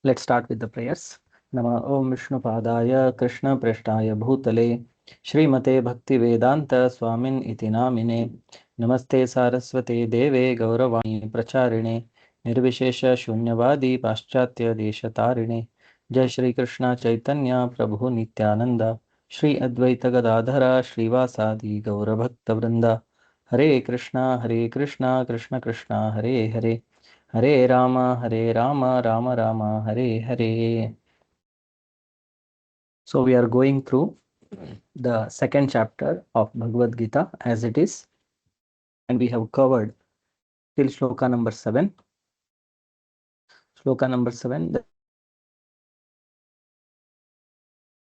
Let's start with the prayers. Nama Om Vishnu Padaya Krishna Prashtaya Bhutale Shrimate Bhakti Vedanta Swamin Iti Namine Namaste Saraswate Deve Gauravani Pracharine Nirvishesha Shunyavadi Paschatya Deshatarine Jai Shri Krishna Chaitanya Prabhu Nityananda Shri Advaita Gadadhara Srivasadi Gauravakta Vrinda Hare Krishna Krishna Krishna Hare Hare Hare Rama, Rama Rama, Hare Hare. So we are going through the second chapter of Bhagavad Gita as it is, and we have covered till shloka number 7. Shloka number 7,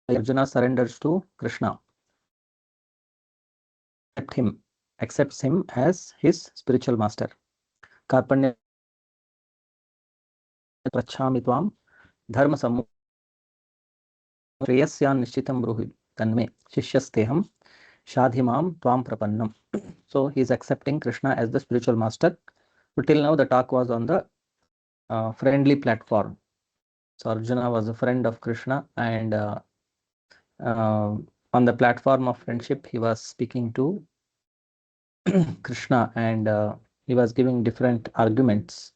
Arjuna surrenders to Krishna, accepts him as his spiritual master. Karpanya prachami tvam dharma sammu Preyasyan Nishchitam Bruhi Tanme Shishyasteham Shadhimam Tvam Prapannam. So he is accepting Krishna as the spiritual master. So till now the talk was on the friendly platform. So Arjuna was a friend of Krishna, and on the platform of friendship he was speaking to Krishna, and he was giving different arguments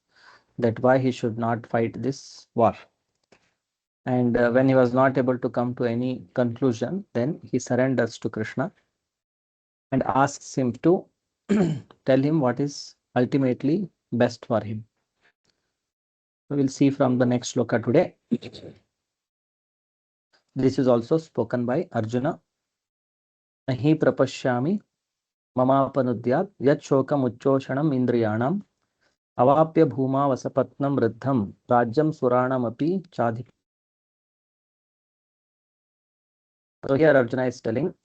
that why he should not fight this war. And when he was not able to come to any conclusion, then he surrenders to Krishna and asks him to tell him what is ultimately best for him. We will see from the next shloka today. This is also spoken by Arjuna. Nahi prapashyami mamapanudyat yat shokam uchchoshanam indriyanam avapya bhuma vasapatnam riddham rajyam suranam api chadhi. So here Arjuna is telling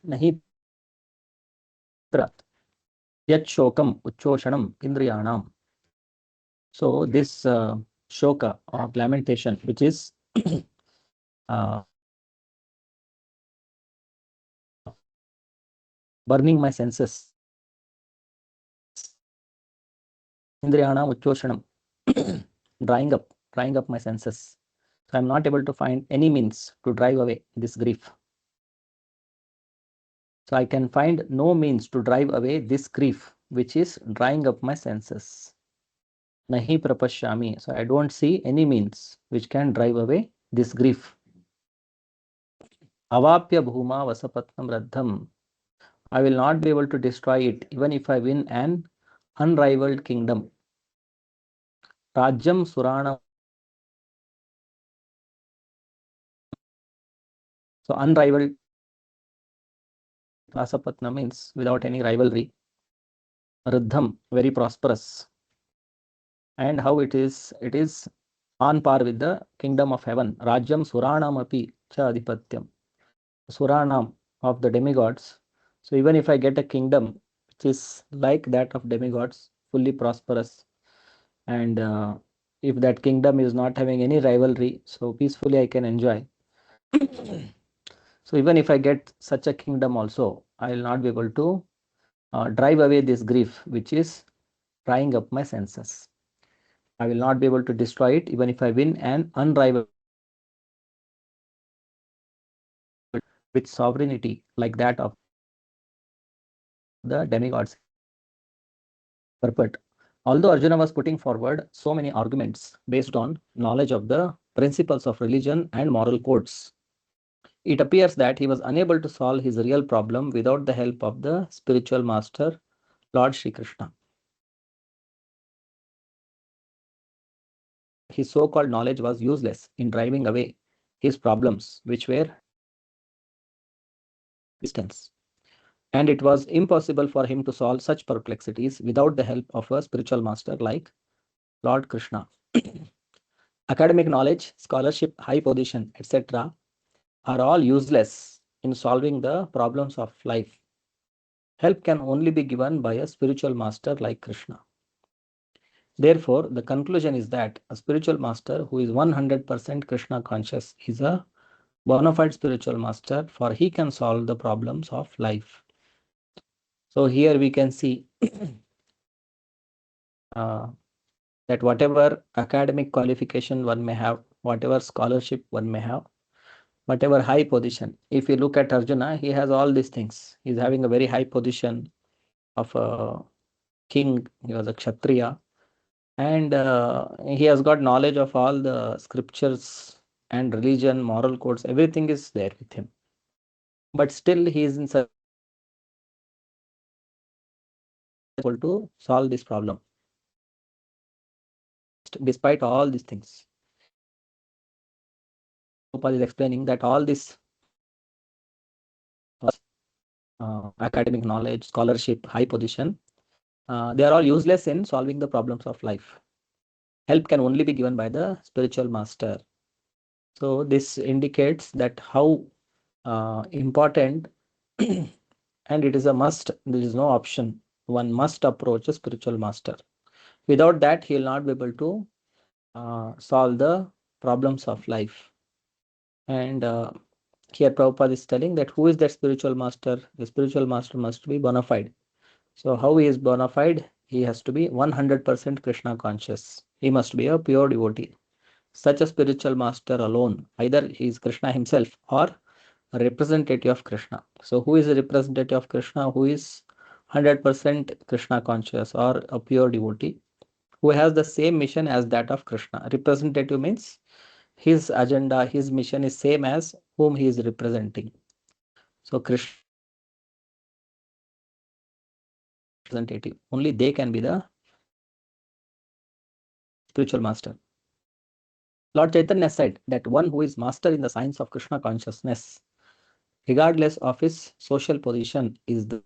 Nahi prat yat shokam uchchoshanam indriyanam. So this shoka or lamentation, which is burning my senses, indriyanam uchchoshanam, drying up my senses. So I'm not able to find any means to drive away this grief. So I can find no means to drive away this grief, which is drying up my senses. Nahi prapashyami. So I don't see any means which can drive away this grief. Avapya bhuma vasapatnam raddham. I will not be able to destroy it even if I win an unrivaled kingdom. Rajyam surana. So unrivaled Vasapatna means without any rivalry. Riddham, very prosperous. And how it is on par with the kingdom of heaven. Rajyam Suranam api cha adhipatyam. Suranam of the demigods. So even if I get a kingdom which is like that of demigods, fully prosperous, and if that kingdom is not having any rivalry, so peacefully I can enjoy. So even if I get such a kingdom also, I will not be able to drive away this grief, which is drying up my senses. I will not be able to destroy it even if I win an unrivaled with sovereignty like that of the demigods. Purport. Although Arjuna was putting forward so many arguments based on knowledge of the principles of religion and moral codes, it appears that he was unable to solve his real problem without the help of the spiritual master, Lord Shri Krishna. His so-called knowledge was useless in driving away his problems, which were distance. And it was impossible for him to solve such perplexities without the help of a spiritual master like Lord Krishna. Academic knowledge, scholarship, high position, etc. are all useless in solving the problems of life. Help can only be given by a spiritual master like Krishna. Therefore, the conclusion is that a spiritual master who is 100% Krishna conscious is a bona fide spiritual master, for he can solve the problems of life. So here we can see that whatever academic qualification one may have, whatever scholarship one may have, whatever high position. If you look at Arjuna, he has all these things. He's having a very high position of a king. He was a Kshatriya, and he has got knowledge of all the scriptures and religion, moral codes. Everything is there with him. But still, he is in such to solve this problem. Despite all these things, Gopal is explaining that all this academic knowledge, scholarship, high position, they are all useless in solving the problems of life. Help can only be given by the spiritual master. So this indicates that how important and it is a must. There is no option. One must approach a spiritual master. Without that, he will not be able to solve the problems of life. And here Prabhupada is telling that who is that spiritual master? The spiritual master must be bona fide. So how he is bona fide? He has to be 100% Krishna conscious. He must be a pure devotee. Such a spiritual master alone, either he is Krishna himself or a representative of Krishna. So who is a representative of Krishna? Who is 100% Krishna conscious or a pure devotee who has the same mission as that of Krishna. Representative means his agenda, his mission is same as whom he is representing. So Krishna representative, only they can be the spiritual master. Lord Chaitanya said that one who is master in the science of Krishna consciousness, regardless of his social position, is the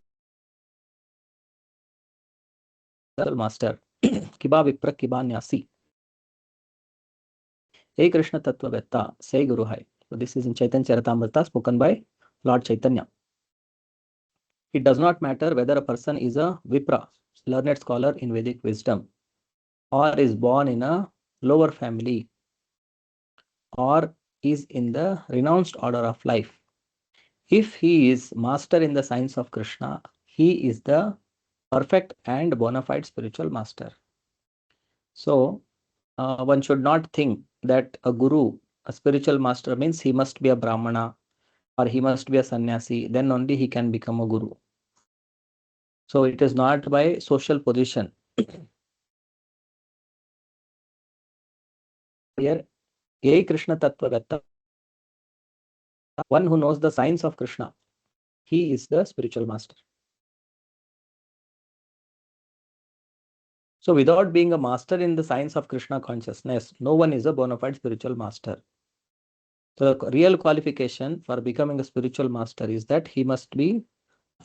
master. Kiba Vipra Kiba Nyasi. Hey Krishna Tattvavetta, say Guru Hai. So this is in Chaitanya Charitamrita spoken by Lord Chaitanya. It does not matter whether a person is a Vipra, learned scholar in Vedic wisdom, or is born in a lower family, or is in the renounced order of life. If he is master in the science of Krishna, he is the perfect and bona fide spiritual master. So one should not think that a guru, a spiritual master, means he must be a Brahmana or he must be a sannyasi, then only he can become a guru. So it is not by social position. Here, Yai Krishna Tattvavetta, one who knows the science of Krishna, he is the spiritual master. So without being a master in the science of Krishna consciousness, no one is a bona fide spiritual master. So the real qualification for becoming a spiritual master is that he must be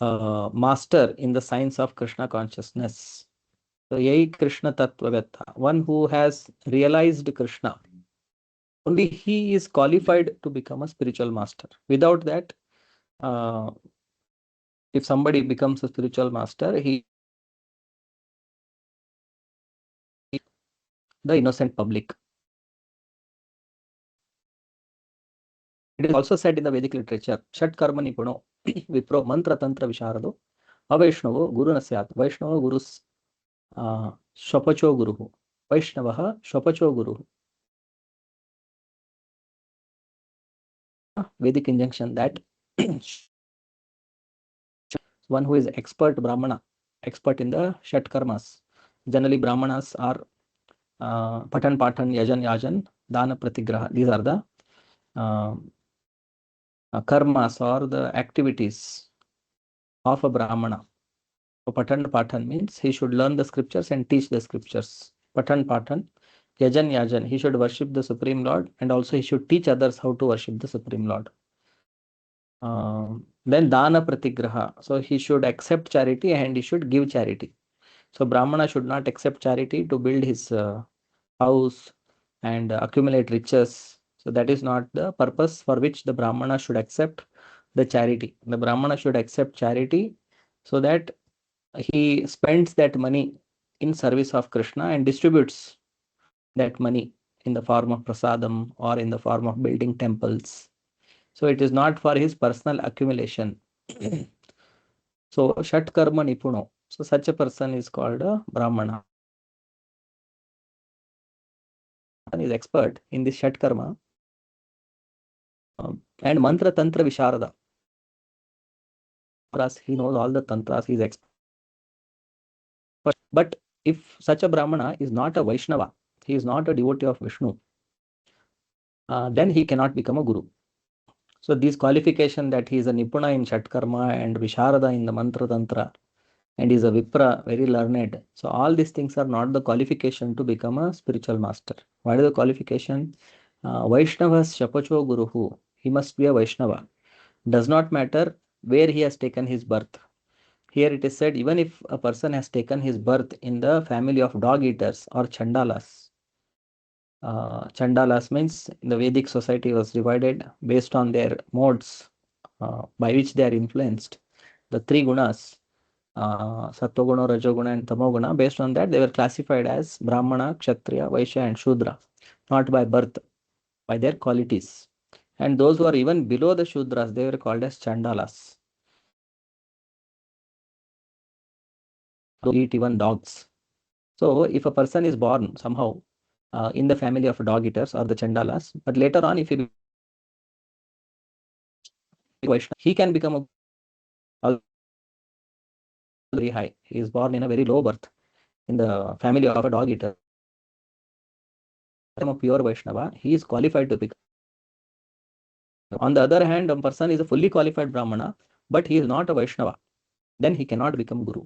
a master in the science of Krishna consciousness. So Yai Krishna Tattvavetta, one who has realized Krishna, only he is qualified to become a spiritual master. Without that, if somebody becomes a spiritual master, he is the innocent public. It is also said in the Vedic literature, Shat Karma Nipuno, Vipro Mantra Tantra Visharado, Avaishnavo Guru Nasyat, Vaishnava Gurus Shopacho Guru, Vaishnavaha Shopacho Guru. Vedic injunction that one who is expert Brahmana, expert in the Shat Karmas. Generally, Brahmanas are Patan Patan, Yajan Yajan, Dana Pratigraha. These are the karmas or the activities of a Brahmana. So Patan Patan means he should learn the scriptures and teach the scriptures. Patan Patan, Yajan Yajan, he should worship the Supreme Lord and also he should teach others how to worship the Supreme Lord. Then Dana Pratigraha, so he should accept charity and he should give charity. So Brahmana should not accept charity to build his house and accumulate riches. So that is not the purpose for which the Brahmana should accept the charity. The Brahmana should accept charity so that he spends that money in service of Krishna and distributes that money in the form of prasadam or in the form of building temples. So it is not for his personal accumulation. So Shat Karma Nipuno. So such a person is called a Brahmana. is expert in this Shat Karma and Mantra Tantra Visharada. He knows all the tantras, he is expert. But if such a Brahmana is not a Vaishnava, he is not a devotee of Vishnu, then he cannot become a Guru. So these qualification that he is a Nipuna in Shat Karma and Visharada in the Mantra Tantra and is a Vipra, very learned. So all these things are not the qualification to become a spiritual master. What is the qualification? Vaishnavas Shapacho Guruhu. He must be a Vaishnava. Does not matter where he has taken his birth. Here it is said, even if a person has taken his birth in the family of dog eaters or Chandalas. Chandalas means the Vedic society was divided based on their modes by which they are influenced. The three gunas, Sattva-guna, Rajoguna and Tamoguna, based on that they were classified as Brahmana, Kshatriya, Vaishya and Shudra, not by birth, by their qualities. And those who are even below the Shudras, they were called as Chandalas. Those eat even dogs. So if a person is born somehow in the family of dog eaters or the Chandalas, but later on if he he can become a very high. He is born in a very low birth in the family of a dog eater. A pure Vaishnava, he is qualified to become. On the other hand, a person is a fully qualified Brahmana, but he is not a Vaishnava. Then he cannot become Guru.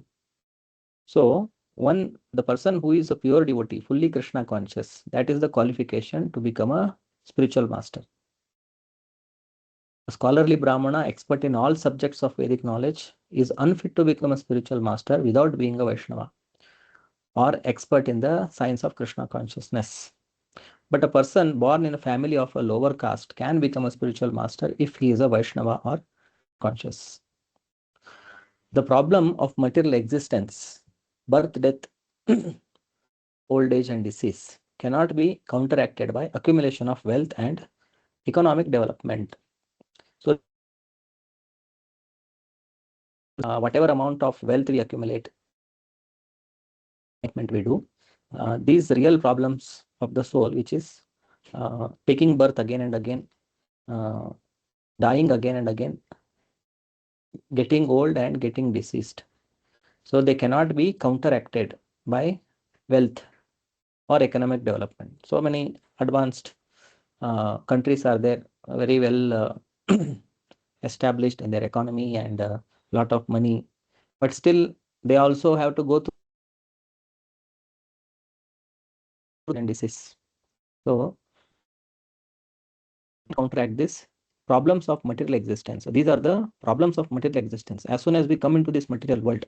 So the person who is a pure devotee, fully Krishna conscious, that is the qualification to become a spiritual master. A scholarly Brahmana, expert in all subjects of Vedic knowledge, is unfit to become a spiritual master without being a Vaishnava or expert in the science of Krishna consciousness. But a person born in a family of a lower caste can become a spiritual master if he is a Vaishnava or conscious. The problem of material existence, birth, death, old age and disease, cannot be counteracted by accumulation of wealth and economic development. So whatever amount of wealth we accumulate, we do, these real problems of the soul, which is taking birth again and again, dying again and again, getting old and getting deceased. So they cannot be counteracted by wealth or economic development. So many advanced countries are there, very well established in their economy and a lot of money, but still they also have to go through disease. So counteract this problems of material existence. So these are the problems of material existence. As soon as we come into this material world,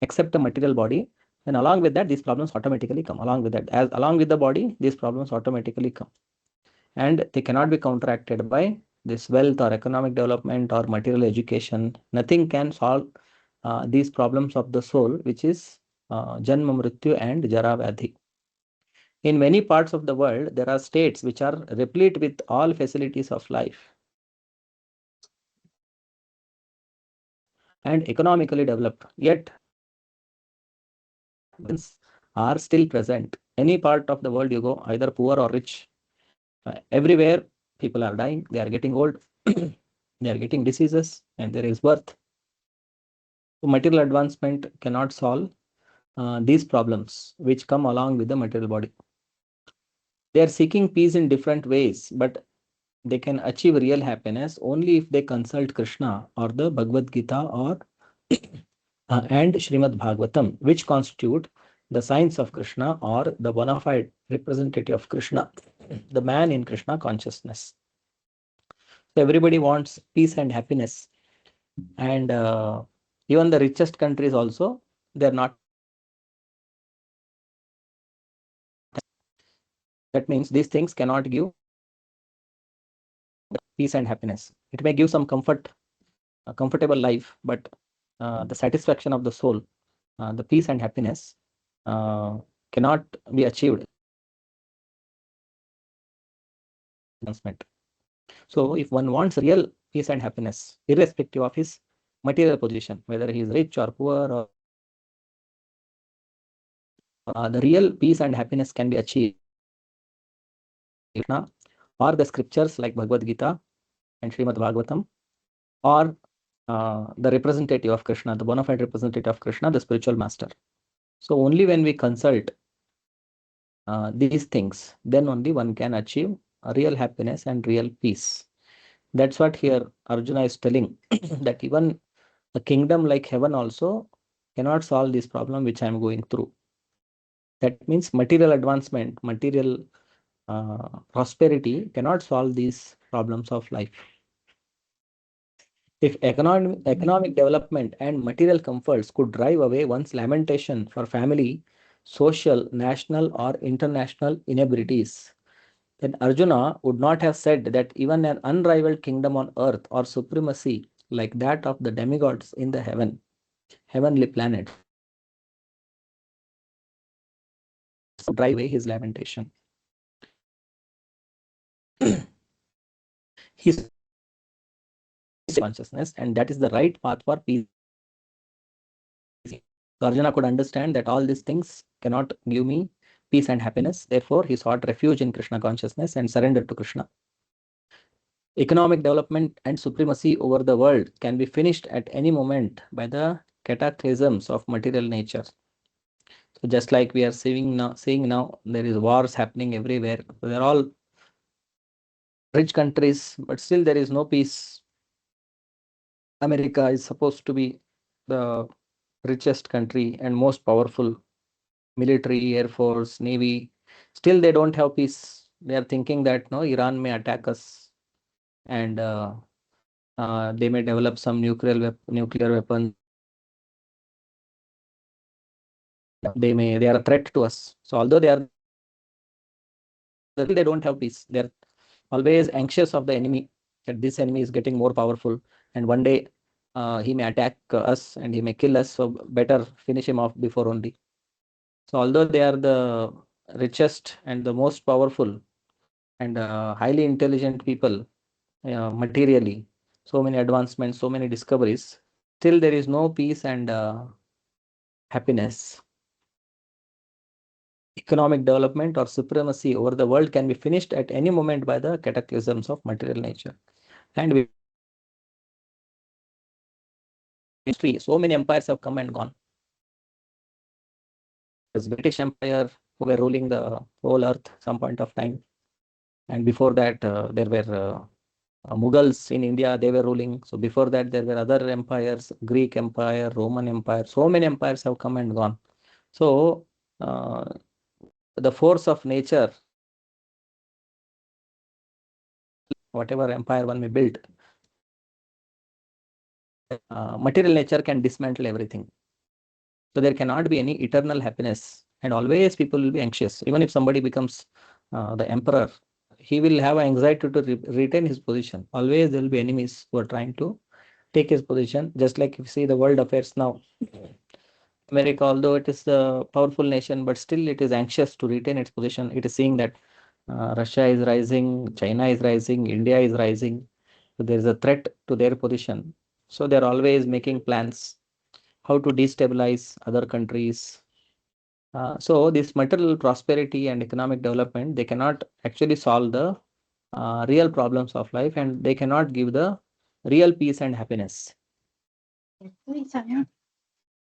accept a material body, then along with that, these problems automatically come. Along with that, as along with the body, these problems automatically come. And they cannot be counteracted by this wealth or economic development or material education. Nothing can solve these problems of the soul, which is Janma, Mrityu and Jara Vyadhi. In many parts of the world, there are states which are replete with all facilities of life and economically developed, yet are still present. Any part of the world you go, either poor or rich, everywhere people are dying, they are getting old, they are getting diseases, and there is birth. So material advancement cannot solve these problems which come along with the material body. They are seeking peace in different ways, but they can achieve real happiness only if they consult Krishna or the Bhagavad Gita or and Srimad Bhagavatam, which constitute the science of Krishna or the bona fide representative of Krishna, the man in Krishna consciousness. So everybody wants peace and happiness, and even the richest countries also, they're not. That means these things cannot give peace and happiness. It may give some comfort, a comfortable life, but the satisfaction of the soul, the peace and happiness cannot be achieved. So if one wants real peace and happiness, irrespective of his material position, whether he is rich or poor, or the real peace and happiness can be achieved Krishna, or the scriptures like Bhagavad Gita and Srimad Bhagavatam, or the representative of Krishna, the bona fide representative of Krishna, the spiritual master. So only when we consult these things, then only one can achieve a real happiness and real peace. That's what here Arjuna is telling, that even a kingdom like heaven also cannot solve this problem which I am going through. That means material advancement, material prosperity cannot solve these problems of life. If economic development and material comforts could drive away one's lamentation for family, social, national, or international inabilities, then Arjuna would not have said that even an unrivaled kingdom on earth or supremacy like that of the demigods in the heavenly planet drive away his lamentation. His consciousness, and that is the right path for peace. So Arjuna could understand that all these things cannot give me peace and happiness. Therefore, he sought refuge in Krishna consciousness and surrendered to Krishna. Economic development and supremacy over the world can be finished at any moment by the cataclysms of material nature. So just like we are seeing now, there is wars happening everywhere. They're all rich countries, but still there is no peace. America is supposed to be the richest country and most powerful military, air force, navy. Still, they don't have peace. They are thinking that no, Iran may attack us, and they may develop some nuclear weapons. They are a threat to us. So although they don't have peace, they're always anxious of the enemy, that this enemy is getting more powerful, and one day he may attack us and he may kill us. So better finish him off before only. So although they are the richest and the most powerful and highly intelligent people materially, so many advancements, so many discoveries, still there is no peace and happiness. Economic development or supremacy over the world can be finished at any moment by the cataclysms of material nature. And we history, so many empires have come and gone. There's British Empire who were ruling the whole earth some point of time. And before that, there were Mughals in India, they were ruling. So before that, there were other empires, Greek Empire, Roman Empire. So many empires have come and gone. So the force of nature, whatever empire one may build, material nature can dismantle everything. So there cannot be any eternal happiness, and always people will be anxious. Even if somebody becomes the emperor, he will have anxiety to retain his position. Always there will be enemies who are trying to take his position. Just like if you see the world affairs now, America, although it is a powerful nation, but still it is anxious to retain its position. It is seeing that Russia is rising, China is rising, India is rising. So there is a threat to their position. So they're always making plans how to destabilize other countries. So this material prosperity and economic development, they cannot actually solve the real problems of life, and they cannot give the real peace and happiness.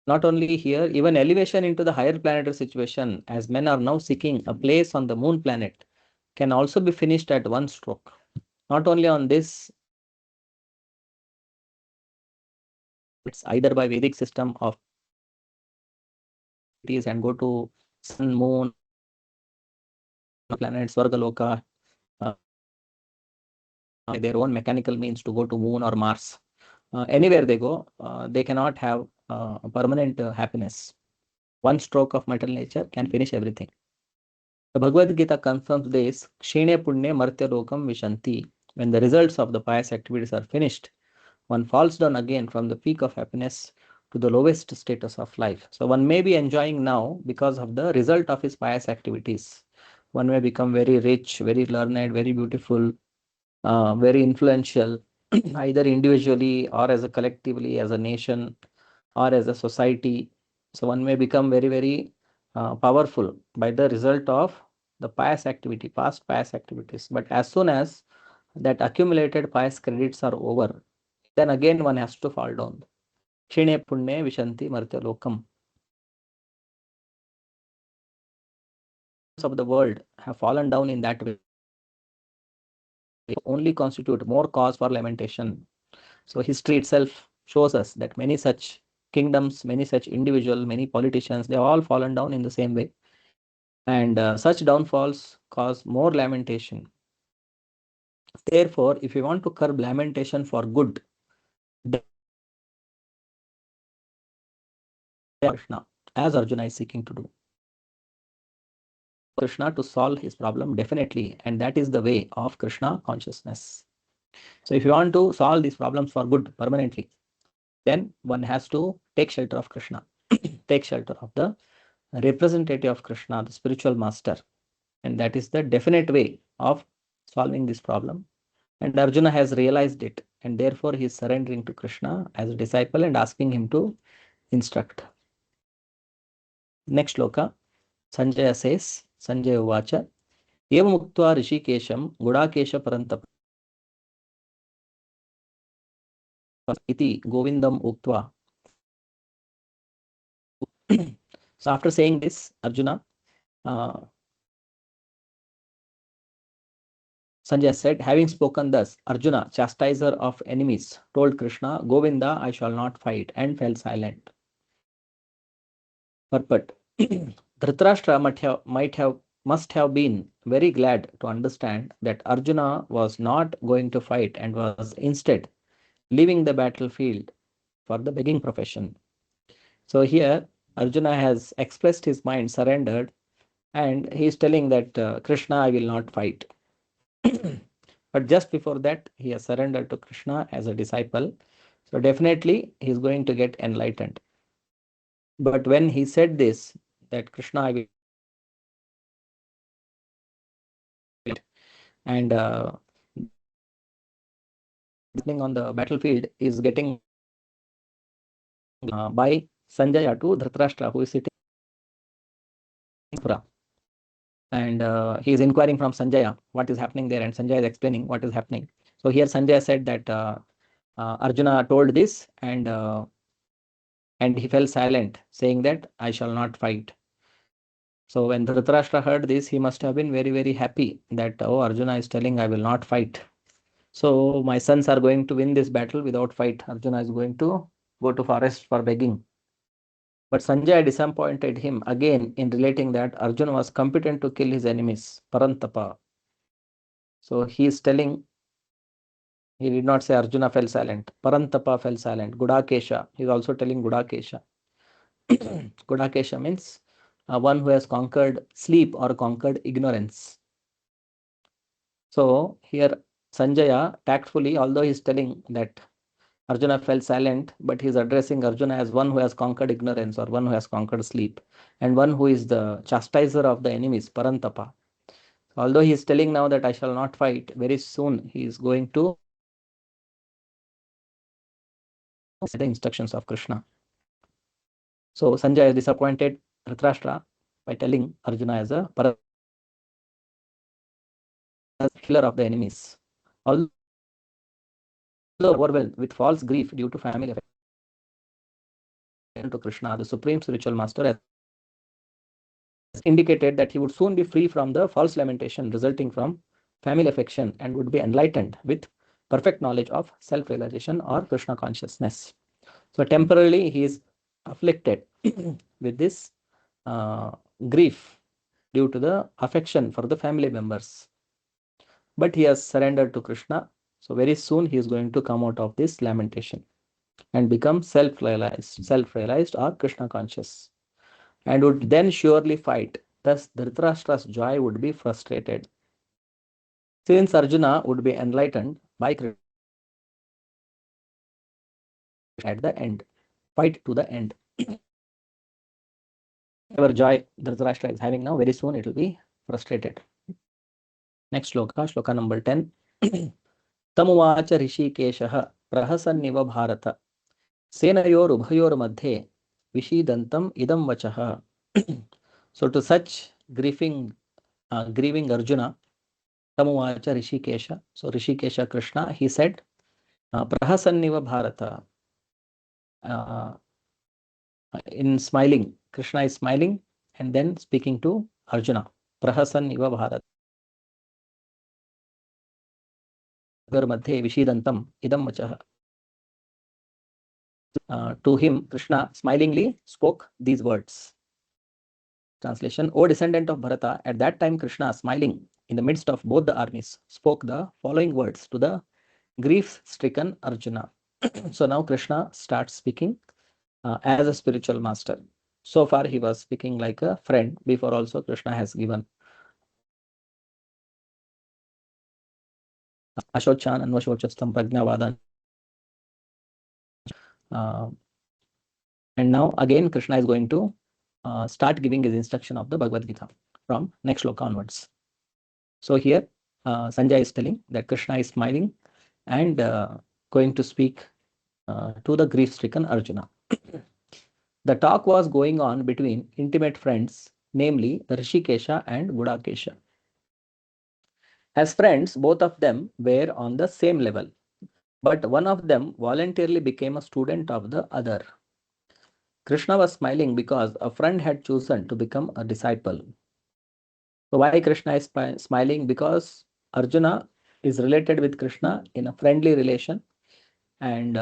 Not only here, even elevation into the higher planetary situation, as men are now seeking a place on the moon planet, can also be finished at one stroke. Not only on this, it's either by Vedic system of and go to sun, moon, planets, Svargaloka, their own mechanical means to go to moon or Mars. Anywhere they go, they cannot have permanent happiness. One stroke of material nature can finish everything. The Bhagavad Gita confirms this, Kshine Punye Martya Lokam Vishanti. When the results of the pious activities are finished, one falls down again from the peak of happiness to the lowest status of life. So one may be enjoying now because of the result of his pious activities. One may become very rich, very learned, very beautiful, very influential, either individually or as a collectively, as a nation or as a society. So one may become very, very powerful by the result of the pious activity, past pious activities. But as soon as that accumulated pious credits are over, then again one has to fall down. Kshine punye vishanti martya lokam. Of the world have fallen down in that way, only constitute more cause for lamentation. So history itself shows us that many such kingdoms, many such individuals, many politicians, they have all fallen down in the same way. And such downfalls cause more lamentation. Therefore, if you want to curb lamentation for good, Krishna, as Arjuna is seeking to do, Krishna to solve his problem definitely, and that is the way of Krishna consciousness. So if you want to solve these problems for good permanently, then one has to take shelter of Krishna, take shelter of the representative of Krishna, the spiritual master, and that is the definite way of solving this problem. And Arjuna has realized it, and therefore he is surrendering to Krishna as a disciple and asking him to instruct. Next shloka, Sanjaya says, Sanjaya Uvacha, Evamuktva Rishikesham Gudakesha Parantapa iti Govindam Uktva. So after saying this, Arjuna, Sanjay said, having spoken thus, Arjuna, chastiser of enemies, told Krishna, Govinda, I shall not fight, and fell silent. Purport. Dhritarashtra must have been very glad to understand that Arjuna was not going to fight and was instead leaving the battlefield for the begging profession. So here Arjuna has expressed his mind, surrendered, and he is telling that Krishna, I will not fight. But just before that, he has surrendered to Krishna as a disciple. So definitely he is going to get enlightened. But when he said this, that Krishna, I will, and on the battlefield is getting by Sanjaya to Dhritarashtra, who is sitting in Pura. And he is inquiring from Sanjaya what is happening there, and Sanjaya is explaining what is happening. So here Sanjaya said that Arjuna told this, and he fell silent, saying that I shall not fight. So when Dhritarashtra heard this, he must have been very, very happy that, oh, Arjuna is telling I will not fight. So my sons are going to win this battle without fight. Arjuna is going to go to forest for begging. But Sanjay disappointed him again in relating that Arjuna was competent to kill his enemies, Parantapa. So he is telling, he did not say Arjuna fell silent. Parantapa fell silent. Gudakesha. He is also telling Gudakesha. Gudakesha means one who has conquered sleep or conquered ignorance. So here Sanjaya tactfully, although he is telling that Arjuna fell silent, but he is addressing Arjuna as one who has conquered ignorance or one who has conquered sleep, and one who is the chastiser of the enemies, Parantapa. Although he is telling now that I shall not fight, very soon he is going to the instructions of Krishna. So Sanjay is disappointed Dhritarashtra by telling Arjuna as a killer of the enemies. Although overwhelmed with false grief due to family affection to Krishna, the supreme spiritual master has indicated that he would soon be free from the false lamentation resulting from family affection and would be enlightened with perfect knowledge of self-realization or Krishna consciousness. So temporarily he is afflicted with this grief due to the affection for the family members. But he has surrendered to Krishna. So very soon he is going to come out of this lamentation and become self-realized or Krishna conscious, and would then surely fight. Thus Dhritarashtra's joy would be frustrated, since Arjuna would be enlightened by Krishna at the end, fight to the end. Whatever joy Dhritarashtra is having now, very soon it will be frustrated. Next shloka, shloka number 10. Tamuvacha Rishikeshaha Prahasaniva Bharata Senayor Ubhayor Madhe Vishidantam Idam Vachaha. So to such grieving grieving Arjuna, Tamuvacha Rishikesha. So Rishikesha Krishna, he said, Prahasanniva Bharata. In smiling, Krishna is smiling and then speaking to Arjuna. Prahasanniva Bharata. Madhye Vishidantam Idam Vachaha. To him, Krishna smilingly spoke these words. Translation: O descendant of Bharata, at that time Krishna, smiling in the midst of both the armies, spoke the following words to the grief-stricken Arjuna. So now Krishna starts speaking as a spiritual master. So far he was speaking like a friend. Before also Krishna has given Ashochan and Vashochastam Prajnavadan. And now again Krishna is going to start giving his instruction of the Bhagavad Gita from next sloka onwards. So here Sanjay is telling that Krishna is smiling and going to speak to the grief-stricken Arjuna. The talk was going on between intimate friends, namely the Rishikesha and Gudakesha. As friends, both of them were on the same level, but one of them voluntarily became a student of the other. Krishna was smiling because a friend had chosen to become a disciple. So why Krishna is smiling? Because Arjuna is related with Krishna in a friendly relation, and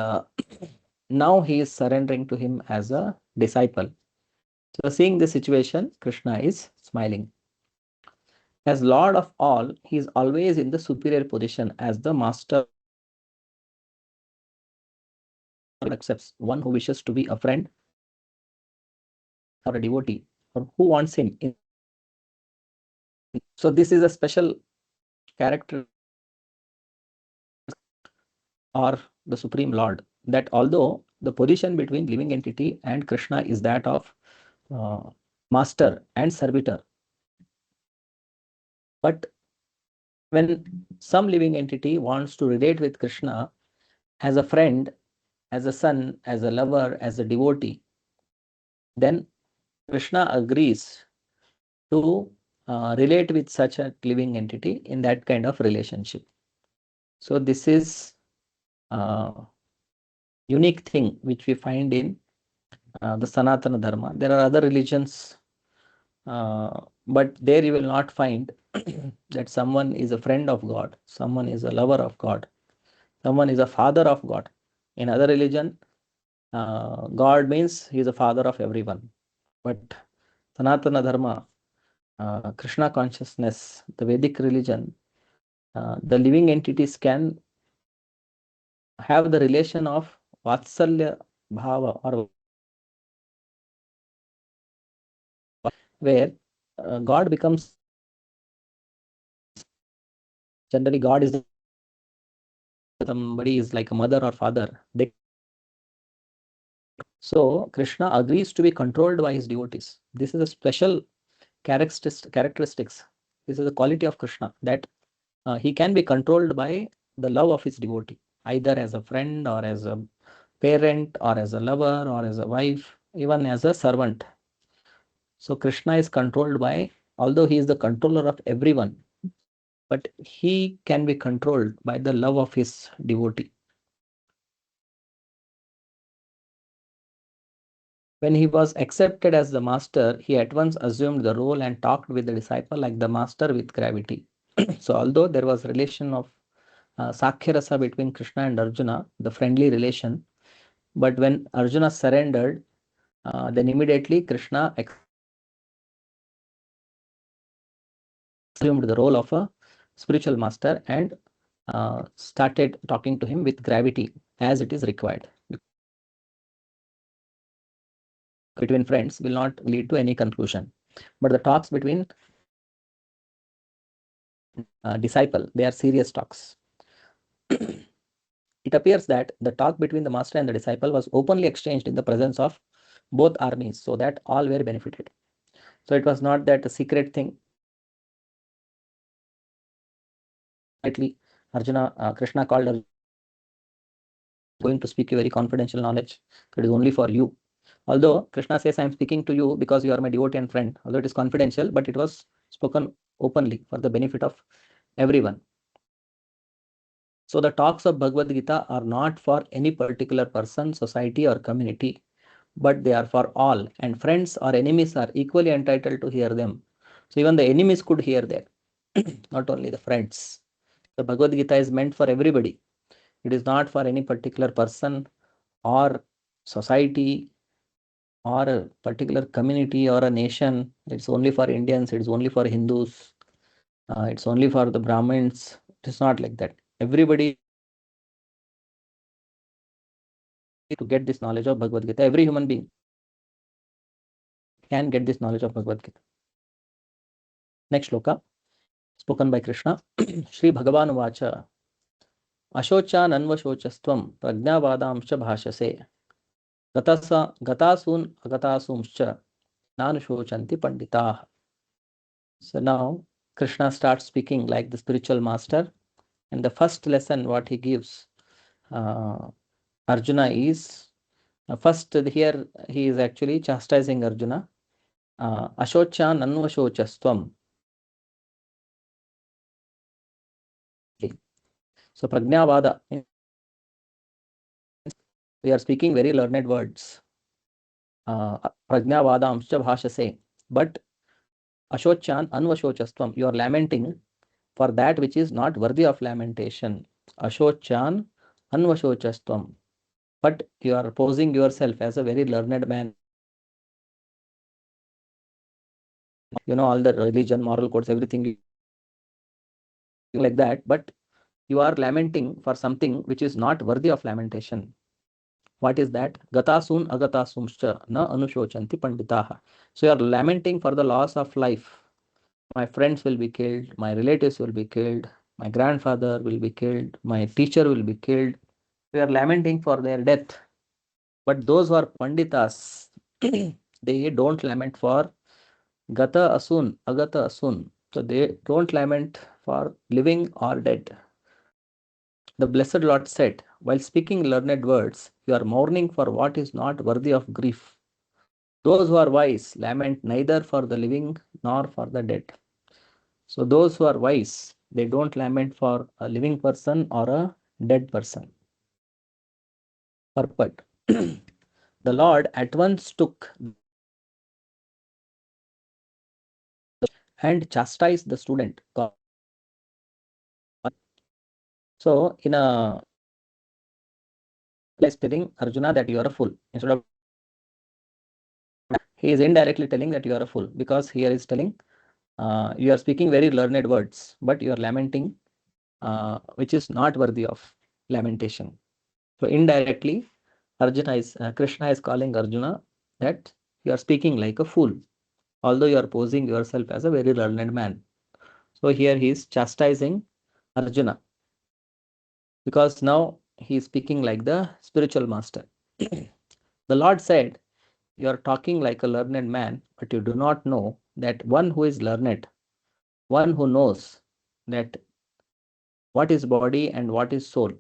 now he is surrendering to him as a disciple. So seeing the situation, Krishna is smiling. As Lord of all, he is always in the superior position as the master. Accepts one who wishes to be a friend or a devotee, or who wants him. So this is a special character or the Supreme Lord, that although the position between living entity and Krishna is that of master and servitor, but when some living entity wants to relate with Krishna as a friend, as a son, as a lover, as a devotee, then Krishna agrees to relate with such a living entity in that kind of relationship. So this is a unique thing which we find in the Sanatana Dharma. There are other religions, but there you will not find that someone is a friend of God, someone is a lover of God, someone is a father of God. In other religion, God means he is a father of everyone. But Sanatana Dharma, Krishna consciousness, the Vedic religion, the living entities can have the relation of Vatsalya Bhava, or where God becomes, generally God is somebody is like a mother or father. So Krishna agrees to be controlled by his devotees. This is a special characteristics. This is a quality of Krishna, that he can be controlled by the love of his devotee, either as a friend or as a parent or as a lover or as a wife, even as a servant. So Krishna is controlled by, although he is the controller of everyone, but he can be controlled by the love of his devotee. When he was accepted as the master, he at once assumed the role and talked with the disciple like the master with gravity. So although there was relation of Sakhya Rasa between Krishna and Arjuna, the friendly relation, but when Arjuna surrendered, then immediately Krishna assumed the role of a spiritual master and started talking to him with gravity as it is required. Between friends will not lead to any conclusion, but the talks between disciple, they are serious talks. It appears that the talk between the master and the disciple was openly exchanged in the presence of both armies, so that all were benefited. So it was not that a secret thing. Arjuna, Krishna called Arjuna, going to speak you very confidential knowledge. It is only for you. Although Krishna says, I am speaking to you because you are my devotee and friend. Although it is confidential, but it was spoken openly for the benefit of everyone. So the talks of Bhagavad Gita are not for any particular person, society, or community, but they are for all, and friends or enemies are equally entitled to hear them. So even the enemies could hear that, not only the friends. The Bhagavad Gita is meant for everybody. It is not for any particular person or society or a particular community or a nation. It's only for Indians, it's only for Hindus, it's only for the Brahmins. It is not like that. Everybody to get this knowledge of Bhagavad Gita. Every human being can get this knowledge of Bhagavad Gita. Next shloka, spoken by Krishna. Shri Bhagavan Vacha Ashocha Nanvashocastvam Pragnavadamscha Bhashase Gatasun Agatasumscha Nanushocanti Panditah. So now Krishna starts speaking like the spiritual master, and the first lesson what he gives Arjuna is first here he is actually chastising Arjuna. Ashocha Nanvashocastvam. So Pragnavada, we are speaking very learned words. Pragnavadamscha bhashase. But Ashochan anvashocastvam, you are lamenting for that which is not worthy of lamentation. Ashochan anvashocastvam. But you are posing yourself as a very learned man. You know all the religion, moral codes, everything like that. But you are lamenting for something which is not worthy of lamentation. What is that? Gatasun agatasumscha na anushocanti panditaha. So you are lamenting for the loss of life. My friends will be killed, my relatives will be killed, my grandfather will be killed, my teacher will be killed. We are lamenting for their death. But those who are panditas, they don't lament for gata asun, agata asun. So they don't lament for living or dead. The Blessed Lord said, while speaking learned words, you are mourning for what is not worthy of grief. Those who are wise lament neither for the living nor for the dead. So those who are wise, they don't lament for a living person or a dead person. Purport. The Lord at once took and chastised the student. So in a place telling Arjuna that you are a fool. Instead of he is indirectly telling that you are a fool, because here is telling you are speaking very learned words, but you are lamenting which is not worthy of lamentation. So indirectly, Krishna is calling Arjuna that you are speaking like a fool, although you are posing yourself as a very learned man. So here he is chastising Arjuna, because now he is speaking like the spiritual master. The Lord said, you are talking like a learned man, but you do not know that one who is learned, one who knows that what is body and what is soul.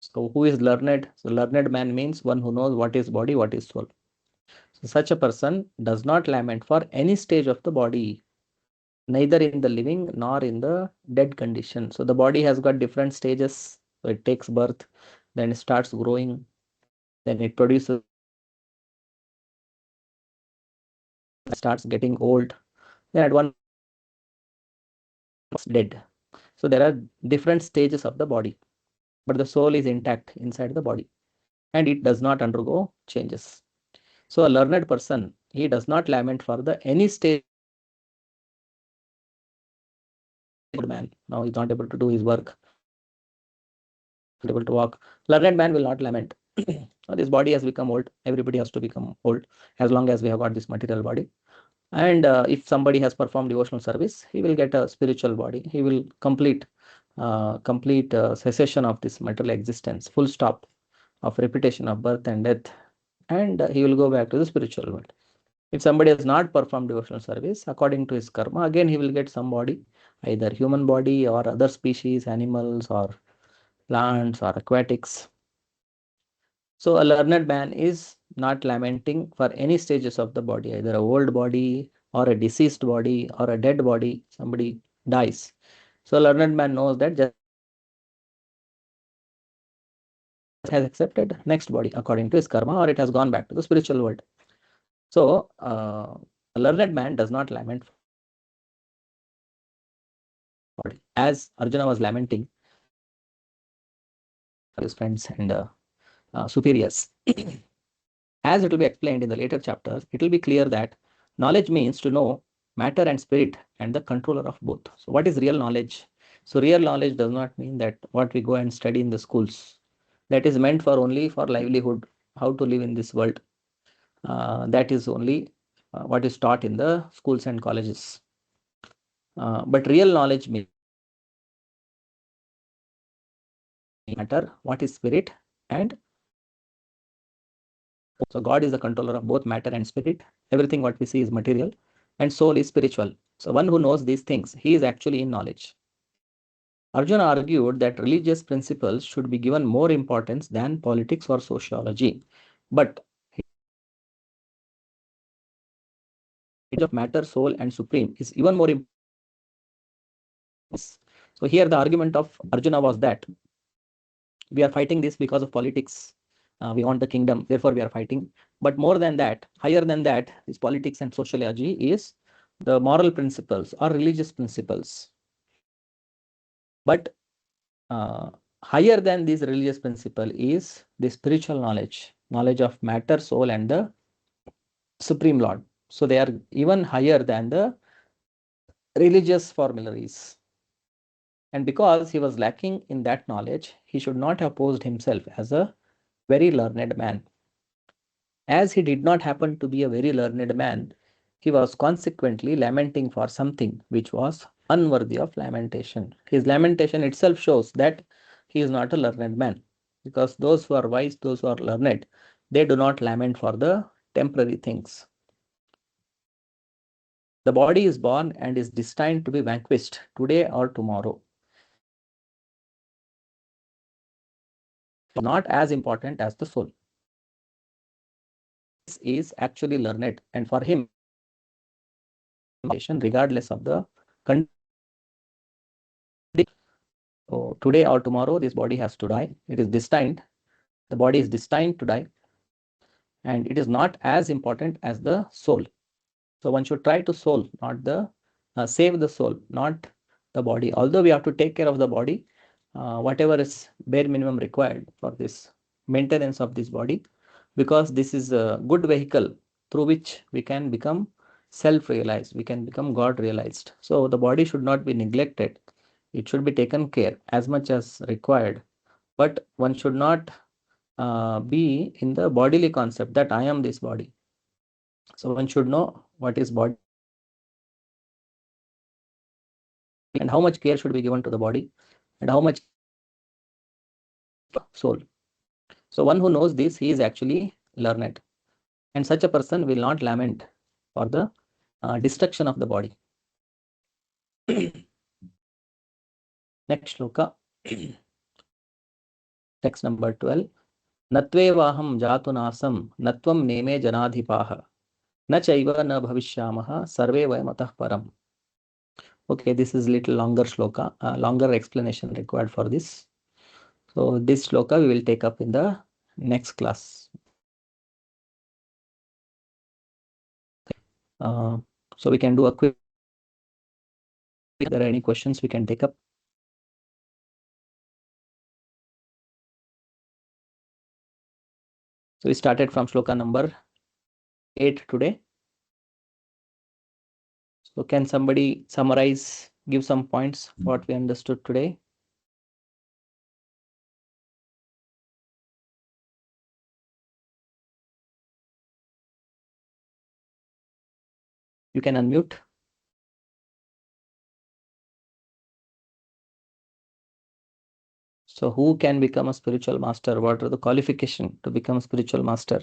So who is learned? So learned man means one who knows what is body, what is soul. So such a person does not lament for any stage of the body, neither in the living nor in the dead condition. So the body has got different stages. So it takes birth, then it starts growing, then it produces, starts getting old, then at one it's dead. So there are different stages of the body, but the soul is intact inside the body and it does not undergo changes. So a learned person, he does not lament for the any stage. Man, now he's not able to do his work, able to walk. Learned man will not lament. This body has become old. Everybody has to become old as long as we have got this material body. And if somebody has performed devotional service, he will get a spiritual body. He will complete cessation of this material existence, full stop of repetition of birth and death, and he will go back to the spiritual world. If somebody has not performed devotional service, according to his karma, again he will get some body, either human body or other species, animals or plants or aquatics. So a learned man is not lamenting for any stages of the body, either a old body or a deceased body or a dead body, somebody dies. So learned man knows that just has accepted next body according to his karma, or it has gone back to the spiritual world. So a learned man does not lament for body. As Arjuna was lamenting his friends and superiors. As it will be explained in the later chapters, it will be clear that knowledge means to know matter and spirit and the controller of both. So what is real knowledge? So real knowledge does not mean that what we go and study in the schools. That is meant for only for livelihood, how to live in this world. That is only what is taught in the schools and colleges. But real knowledge means matter, what is spirit, and so God is the controller of both matter and spirit. Everything what we see is material, and soul is spiritual. So one who knows these things, he is actually in knowledge. Arjuna argued that religious principles should be given more importance than politics or sociology. But of matter, soul, and supreme is even more important. So here the argument of Arjuna was that we are fighting this because of politics. We want the kingdom, therefore we are fighting. But more than that, higher than that, this politics and sociology is the moral principles or religious principles. But higher than this religious principle is the spiritual knowledge, knowledge of matter, soul, and the Supreme Lord. So they are even higher than the religious formularies. And because he was lacking in that knowledge, he should not have posed himself as a very learned man. As he did not happen to be a very learned man, he was consequently lamenting for something which was unworthy of lamentation. His lamentation itself shows that he is not a learned man, because those who are wise, those who are learned, they do not lament for the temporary things. The body is born and is destined to be vanquished today or tomorrow. Not as important as the soul. This is actually learned, and for him, regardless of the condition. So today or tomorrow, this body has to die. It is destined. The body is destined to die. And it is not as important as the soul. So one should try to soul, not the save the soul, not the body. Although we have to take care of the body, whatever is bare minimum required for this maintenance of this body, because this is a good vehicle through which we can become self-realized, we can become God-realized. So the body should not be neglected. It should be taken care as much as required. But one should not be in the bodily concept that I am this body. So one should know what is body and how much care should be given to the body and how much soul. So one who knows this, he is actually learned. And such a person will not lament for the destruction of the body. Next shloka, text number 12. Natvevaham jatunasam natvam neme janadhipaha na chaiva na bhavishyamaha sarve vayamatah param. Okay, this is little longer shloka, longer explanation required for this. So this shloka we will take up in the next class. So we can do a quick. If there are any questions, we can take up. So we started from shloka number 8 today. So can somebody summarize, give some points what we understood today? You can unmute. So who can become a spiritual master? What are the qualifications to become a spiritual master?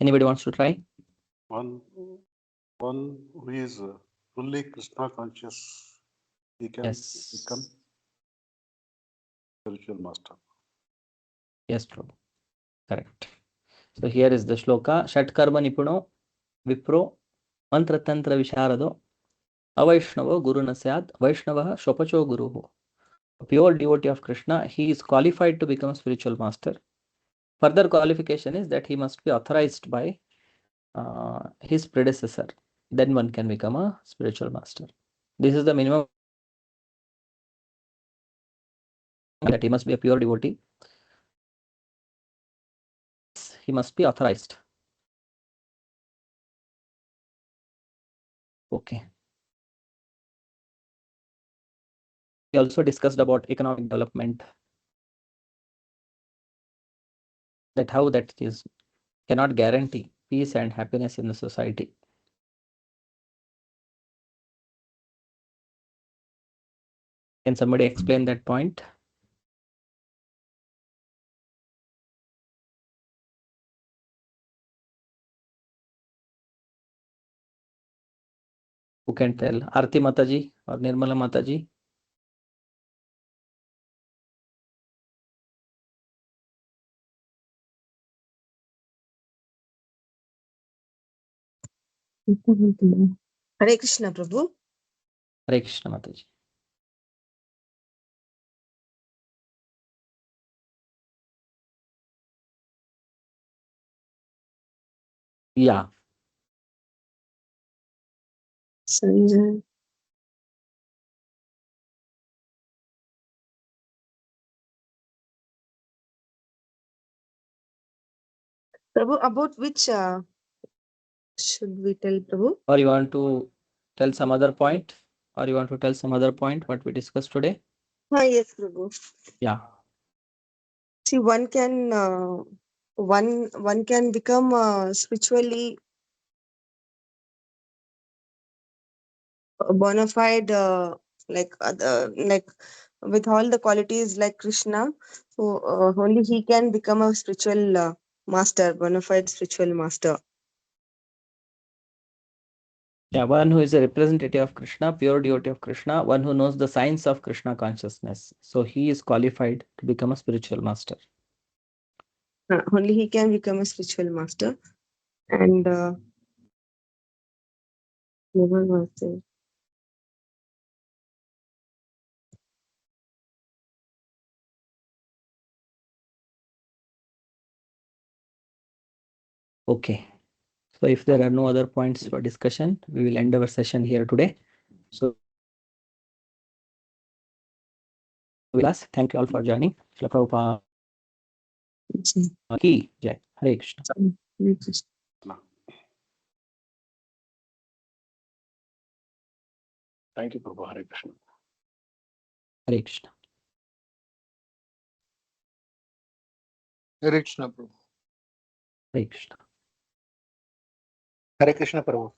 Anybody wants to try? One who is fully Krishna conscious, he can become Yes. spiritual master. Yes, Prabhu. Correct. So here is the shloka. Shatkarma nipuno vipro mantra tantra visharado avaishnavo guru nasyad vaishnava shopacho guruhu. A pure devotee of Krishna, he is qualified to become a spiritual master. Further qualification is that he must be authorized by his predecessor. Then one can become a spiritual master. This is the minimum, that he must be a pure devotee. He must be authorized. Okay. We also discussed about economic development, that how that is cannot guarantee peace and happiness in the society. Can somebody explain that point? Who can tell? Arti Mataji or Nirmala Mataji? Hare Krishna, Prabhu. Hare Krishna Mataji. Yeah. Sanjay. Prabhu, about which should we tell, Prabhu? Or you want to tell some other point? Or you want to tell some other point what we discussed today? Yes, Prabhu. Yeah. See, one can become spiritually bona fide, like with all the qualities like Krishna. So only he can become a spiritual master, bona fide spiritual master. Yeah, one who is a representative of Krishna, pure devotee of Krishna, one who knows the science of Krishna consciousness. So he is qualified to become a spiritual master. Only he can become a spiritual master. And never was there. Okay. So if there are no other points for discussion, we will end our session here today. So Vilas, thank you all for joining. Shri Prabhupada ki jai. Hare Krishna. Hare Krishna. Thank you, Prabhu. Hare Krishna. Hare Krishna. Hare Krishna, Prabhu. Hare Krishna. Hare Krishna, Prabhu.